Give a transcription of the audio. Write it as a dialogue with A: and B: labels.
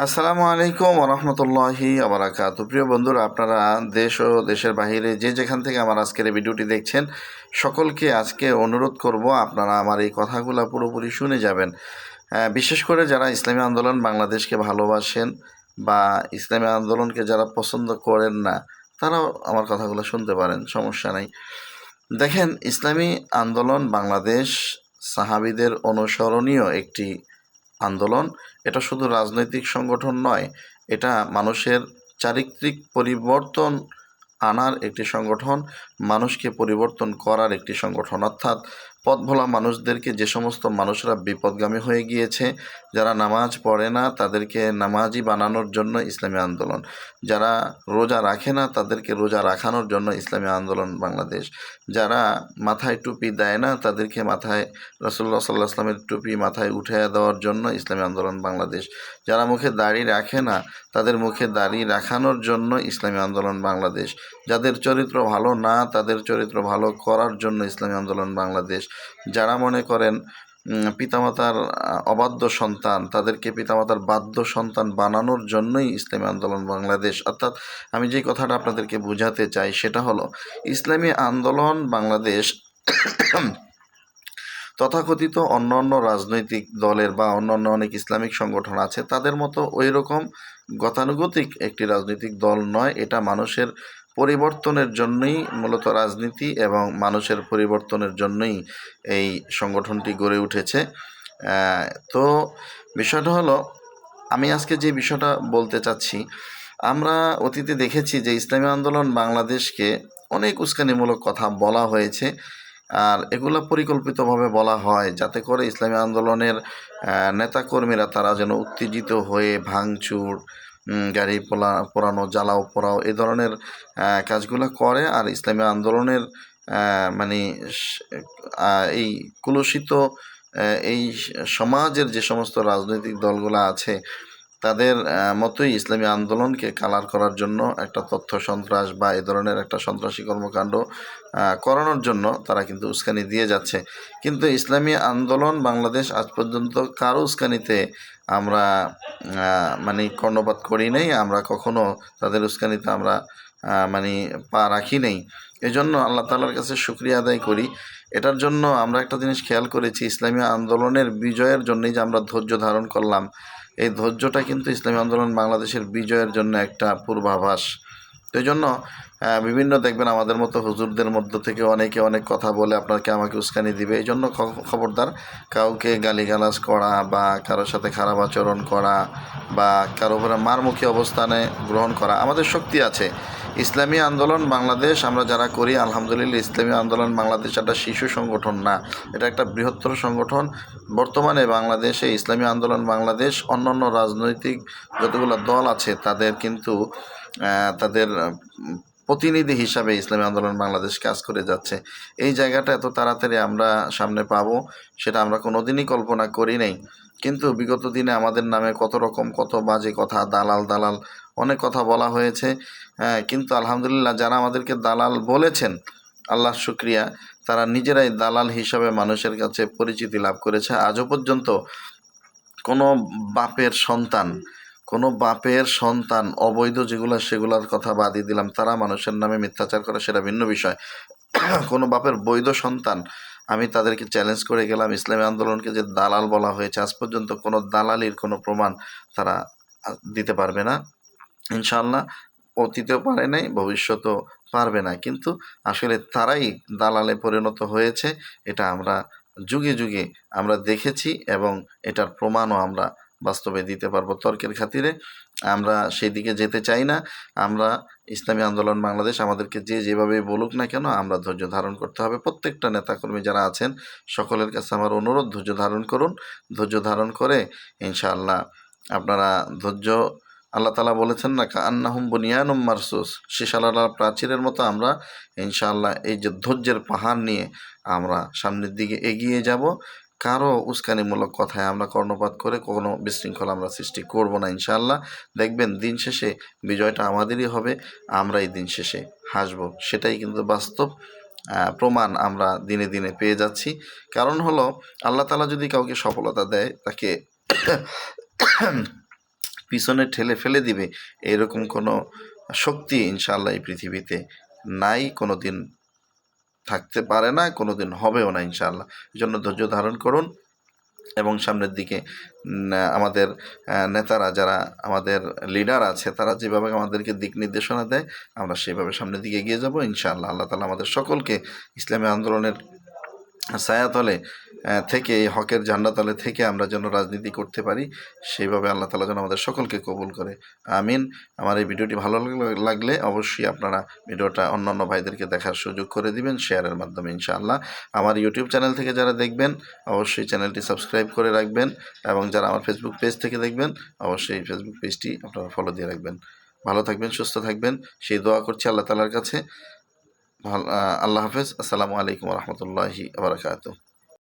A: আসসালামু আলাইকুম ওরহমতুল্লাহি আবরাকাতু। প্রিয় বন্ধুরা, আপনারা দেশ ও দেশের বাহিরে যে যেখান থেকে আমার আজকের এই ভিডিওটি দেখছেন, সকলকে আজকে অনুরোধ করব আপনারা আমার এই কথাগুলো পুরোপুরি শুনে যাবেন। বিশেষ করে যারা ইসলামী আন্দোলন বাংলাদেশকে ভালোবাসেন বা ইসলামী আন্দোলনকে যারা পছন্দ করেন না, তারাও আমার কথাগুলো শুনতে পারেন, সমস্যা নাই। দেখেন, ইসলামী আন্দোলন বাংলাদেশ সাহাবীদের অনুসরণীয় একটি আন্দোলন। এটা শুধু রাজনৈতিক সংগঠন নয়, এটা মানুষের চারিত্রিক পরিবর্তন আনার একটি সংগঠন, মানুষকে পরিবর্তন করার একটি সংগঠন। অর্থাৎ পথভোলা মানুষদেরকে, যে সমস্ত মানুষরা বিপদগামী হয়ে গিয়েছে, যারা নামাজ পড়ে না তাদেরকে নামাজি বানানোর জন্য ইসলামী আন্দোলন, যারা রোজা রাখে না তাদেরকে রোজা রাখানোর জন্য ইসলামী আন্দোলন বাংলাদেশ, যারা মাথায় টুপি দেয় না তাদেরকে মাথায় রাসূলুল্লাহ সাল্লাল্লাহু আলাইহি ওয়াসাল্লামের টুপি মাথায় উঠাইয়া দেওয়ার জন্য ইসলামী আন্দোলন বাংলাদেশ, যারা মুখে দাড়ি রাখে না তাদের মুখে দাড়ি রাখানোর জন্য ইসলামী আন্দোলন বাংলাদেশ, যাদের চরিত্র ভালো না তাদের চরিত্র ভালো করার জন্য ইসলামী আন্দোলন বাংলাদেশ, যারা মনে করেন পিতামাতার অবাধ্য সন্তান তাদেরকে পিতামাতার বাধ্য সন্তান বানানোর জন্যই ইসলামী আন্দোলন বাংলাদেশ। অর্থাৎ আমি যে কথাটা আপনাদেরকে বোঝাতে চাই সেটা হলো, ইসলামী আন্দোলন বাংলাদেশ তথাকথিত অন্যান্য রাজনৈতিক দলের বা অন্যান্য অনেক ইসলামিক সংগঠন আছে তাদের মতো ওই রকম গতানুগতিক একটি রাজনৈতিক দল নয়। এটা মানুষের পরিবর্তনের জন্যই মূলত রাজনীতি এবং মানুষের পরিবর্তনের জন্যই এই সংগঠনটি গড়ে উঠেছে। তো বিষয়টা হলো, আমি আজকে যে বিষয়টা বলতে চাচ্ছি, আমরা অতীতে দেখেছি যে ইসলামী আন্দোলন বাংলাদেশকে অনেক উস্কানিমূলক কথা বলা হয়েছে, আর এগুলো পরিকল্পিতভাবে বলা হয় যাতে করে ইসলামী আন্দোলনের নেতাকর্মীরা তারা যেন উত্তেজিত হয়ে ভাঙচুর, গাড়ি পোড়ানো, জ্বালাও পোড়াও এ ধরনের কাজগুলো করে, আর ইসলামী আন্দোলনের মানে এই কুলুষিত এই সমাজের যে সমস্ত রাজনৈতিক দলগুলো আছে তাদের মতোই ইসলামী আন্দোলনকে কালার করার জন্য একটা তথ্য সন্ত্রাস বা এ ধরনের একটা সন্ত্রাসী কর্মকাণ্ড করানোর জন্য তারা কিন্তু উস্কানি দিয়ে যাচ্ছে। কিন্তু ইসলামী আন্দোলন বাংলাদেশ আজ পর্যন্ত কারো উস্কানিতে আমরা মানে কর্ণপাত করি নাই, আমরা কখনো তাদের উস্কানিতে আমরা মানে পা রাখি নেই। এজন্য আল্লাহ তাআলার কাছে শুকরিয়া আদায় করি। এটার জন্য আমরা একটা জিনিস খেয়াল করেছি, ইসলামী আন্দোলনের বিজয়ের জন্যই যে আমরা ধৈর্য ধারণ করলাম, এই ধৈর্যটা কিন্তু ইসলামী আন্দোলন বাংলাদেশের বিজয়ের জন্য একটা পূর্বাভাস। তো এই জন্য বিভিন্ন দেখবেন আমাদের মতো হুজুরদের মধ্য থেকে অনেকে অনেক কথা বলে আপনাকে আমাকে উস্কানি দিবে। এই জন্য খবরদার, কাউকে গালিগালাজ করা বা কারোর সাথে খারাপ আচরণ করা বা কারো উপরে মারমুখী অবস্থানে গ্রহণ করা, আমাদের শক্তি আছে। ইসলামী আন্দোলন বাংলাদেশ আমরা যারা করি, আলহামদুলিল্লাহ, ইসলামী আন্দোলন বাংলাদেশ একটা শিশু সংগঠন না, এটা একটা বৃহত্তর সংগঠন। বর্তমানে বাংলাদেশে ইসলামী আন্দোলন বাংলাদেশ অন্যান্য রাজনৈতিক যতগুলো দল আছে তাদের কিন্তু তাদের প্রতিনিধি হিসাবে ইসলামী আন্দোলন বাংলাদেশ কাজ করে যাচ্ছে। এই জায়গাটা এত তাড়াতাড়ি আমরা সামনে পাবো সেটা আমরা কোনোদিনই কল্পনা করি নাই। কিন্তু বিগত দিনে আমাদের নামে কত রকম কত বাজে কথা, দালাল দালাল অনেক কথা বলা হয়েছে। কিন্তু আলহামদুলিল্লাহ, যারা আমাদেরকে দালাল বলেছেন, আল্লাহর শুকরিয়া, তারা নিজেরাই দালাল হিসাবে মানুষের কাছে পরিচিতি লাভ করেছে। আজও পর্যন্ত কোনো বাপের সন্তান কোনো বাপের সন্তান অবৈধ যেগুলো সেগুলোর কথা বাদই দিলাম, তারা মানুষের নামে মিথ্যাচার করে সেটা ভিন্ন বিষয়। কোনো বাপের বৈধ সন্তান, আমি তাদেরকে চ্যালেঞ্জ করে গেলাম, ইসলামী আন্দোলনকে যে দালাল বলা হয়েছে আজ পর্যন্ত কোনো দালালির কোনো প্রমাণ তারা দিতে পারবে না। ইনশাআল্লাহ, অতীতেও পারে নাই, ভবিষ্যতেও পারবে না। কিন্তু আসলে তারাই দালালে পরিণত হয়েছে, এটা আমরা যুগে যুগে আমরা দেখেছি এবং এটার প্রমাণও আমরা বাস্তবে দিতে পারবো। তর্কের খাতিরে আমরা সেই দিকে যেতে চাই না। আমরা ইসলামী আন্দোলন বাংলাদেশ আমাদেরকে যে যেভাবেই বলুক না কেন, আমরা ধৈর্য ধারণ করতে হবে। প্রত্যেকটা নেতাকর্মী যারা আছেন সকলের কাছে আমার অনুরোধ, ধৈর্য ধারণ করুন। ধৈর্য ধারণ করে ইনশাআল্লাহ আপনারা ধৈর্য, আল্লাহ তাআলা বলেছেন না, কাআন্নাহুম বুনিয়ানুম মারসুস, শিশালার প্রাচীরের মতো আমরা ইনশাআল্লাহ এই যে ধৈর্যের পাহাড় নিয়ে আমরা সামনের দিকে এগিয়ে যাব। কারো উস্কানিমূলক কথায় আমরা কর্ণপাত করে কোনো বিশৃঙ্খলা আমরা সৃষ্টি করব না ইনশাআল্লাহ। দেখবেন দিন শেষে বিজয়টা আমাদেরই হবে, আমরাই দিন শেষে হাসব। সেটাই কিন্তু বাস্তব প্রমাণ আমরা দিনে দিনে পেয়ে যাচ্ছি। কারণ হলো, আল্লাহ তাআলা যদি কাউকে সফলতা দেয়, তাকে পিছনে ঠেলে ফেলে দিবে এরকম কোনো শক্তি ইনশাআল্লাহ এই পৃথিবীতে নাই, কোনো দিন থাকতে পারে না, কোনো দিন হবেও না ইনশাআল্লাহ। এজন্য ধৈর্য ধারণ করুন এবং সামনের দিকে আমাদের নেতারা যারা আমাদের লিডার আছে তারা যেভাবে আমাদেরকে দিক নির্দেশনা দেয় আমরা সেভাবে সামনের দিকে এগিয়ে যাব ইনশাআল্লাহ। আল্লাহ তাআলা আমাদের সকলকে ইসলামী আন্দোলনের ছায়াতলে থেকে, এই হকের ঝান্ডাতলে থেকে আমরা যেন রাজনীতি করতে পারি, সেইভাবে আল্লাহ তাআলা যেন আমাদের সকলকে কবুল করে। আমিন। আমার এই ভিডিওটি ভালো লাগলে অবশ্যই আপনারা ভিডিওটা অন্যান্য ভাইদেরকে দেখার সুযোগ করে দিবেন শেয়ারের মাধ্যমে ইনশাআল্লাহ। আমার ইউটিউব চ্যানেল থেকে যারা দেখবেন অবশ্যই চ্যানেলটি সাবস্ক্রাইব করে রাখবেন, এবং যারা আমার ফেসবুক পেজ থেকে দেখবেন অবশ্যই ফেসবুক পেজটি আপনারা ফলো দিয়ে রাখবেন। ভালো থাকবেন, সুস্থ থাকবেন, সেই দোয়া করছি আল্লাহ তাআলার কাছে। আল্লাহ হাফেজ। আসসালামু আলাইকুম ওয়া রাহমাতুল্লাহি ওয়া বারাকাতুহু।